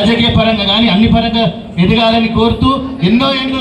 రాజకీయ పరంగా కానీ అన్ని పరంగా ఎదగాలని కోరుతూ ఎన్నో ఏళ్ళు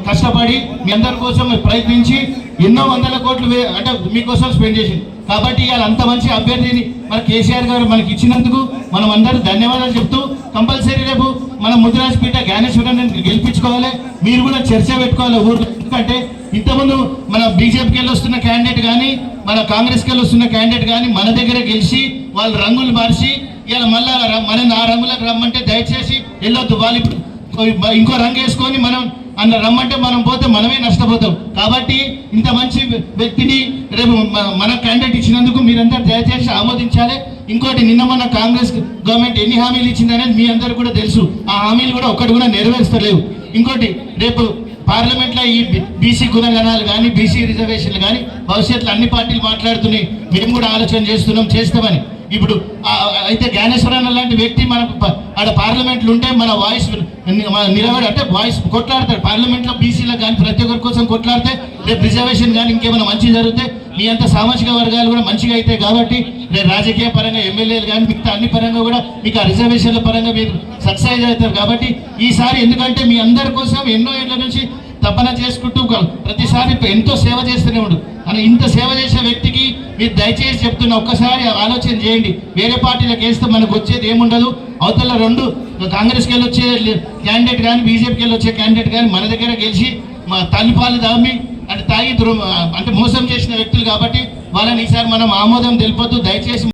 కష్టపడి మీ అందరి కోసం ప్రయత్నించి ఎన్నో వందల కోట్లు అంటే మీకోసం స్పెండ్ చేసింది కాబట్టి ఇవాళ అంత మంచి అభ్యర్థిని మన కేసీఆర్ గారు మనకి ఇచ్చినందుకు మనం అందరూ ధన్యవాదాలు చెప్తూ కంపల్సరీ రేపు మన ముదిరాజపేట జ్ఞానేశ్వరాన్ని గెలిపించుకోవాలి మీరు కూడా చర్చ పెట్టుకోవాలి ఊరు ఎందుకంటే ఇంతకుముందు మన బీజేపీకి వెళ్ళి వస్తున్న క్యాండిడేట్ కానీ మన కాంగ్రెస్కి వెళ్ళి వస్తున్న క్యాండిడేట్ కానీ మన దగ్గర గెలిచి వాళ్ళు రంగులు మార్చి ఇలా మళ్ళీ మన ఆ రంగులకు రమ్మంటే దయచేసి వెళ్ళొద్దు వాళ్ళు ఇంకో రంగు వేసుకొని మనం అన్న రమ్మంటే మనం పోతే మనమే నష్టపోతాం కాబట్టి ఇంత మంచి వ్యక్తిని రేపు మన క్యాండిడేట్ ఇచ్చినందుకు మీరందరూ దయచేసి ఆమోదించాలి ఇంకోటి నిన్న మన కాంగ్రెస్ గవర్నమెంట్ ఎన్ని హామీలు ఇచ్చిందనేది మీ అందరూ కూడా తెలుసు ఆ హామీలు కూడా ఒక్కటి కూడా నెరవేర్స్తలేవు ఇంకోటి రేపు పార్లమెంట్లో ఈ బీసీ గుణగణాలు కానీ బీసీ రిజర్వేషన్లు కానీ భవిష్యత్తులో అన్ని పార్టీలు మాట్లాడుతున్నాయి మేము కూడా ఆలోచన చేస్తామని ఇప్పుడు అయితే జ్ఞానేశ్వరన్న లాంటి వ్యక్తి మనకు ఆడ పార్లమెంట్లు ఉంటే మన వాయిస్ నిలబడి అంటే వాయిస్ కొట్లాడతాడు పార్లమెంట్లో బీసీలకు కానీ ప్రతి ఒక్కరి కోసం కొట్లాడితే రేపు రిజర్వేషన్ కానీ ఇంకేమైనా మంచి జరిగితే మీ అంత సామాజిక వర్గాలు కూడా మంచిగా అవుతాయి కాబట్టి రేపు రాజకీయ పరంగా ఎమ్మెల్యేలు కానీ మిగతా అన్ని పరంగా కూడా మీకు ఆ రిజర్వేషన్ల పరంగా మీరు సక్సెస్ అవుతారు కాబట్టి ఈసారి ఎందుకంటే మీ అందరి కోసం ఎన్నో ఏళ్ళ నుంచి తపన చేసుకుంటూ ప్రతిసారి ఎంతో సేవ చేస్తూనే ఉండు అని ఇంత సేవ చేసే వ్యక్తికి మీరు దయచేసి చెప్తున్న ఒక్కసారి ఆలోచన చేయండి వేరే పార్టీలకు వేస్తే మనకు వచ్చేది ఏముండదు అవతల రెండు కాంగ్రెస్కి వెళ్ళి వచ్చే క్యాండిడేట్ కానీ బీజేపీకి వెళ్ళి వచ్చే క్యాండిడేట్ కానీ మన దగ్గర గెలిచి మా తల్లిపాలు దామి అంటే తాగి అంటే మోసం చేసిన వ్యక్తులు కాబట్టి వాళ్ళని ఈసారి మనం ఆమోదం తెలిపొద్దు దయచేసి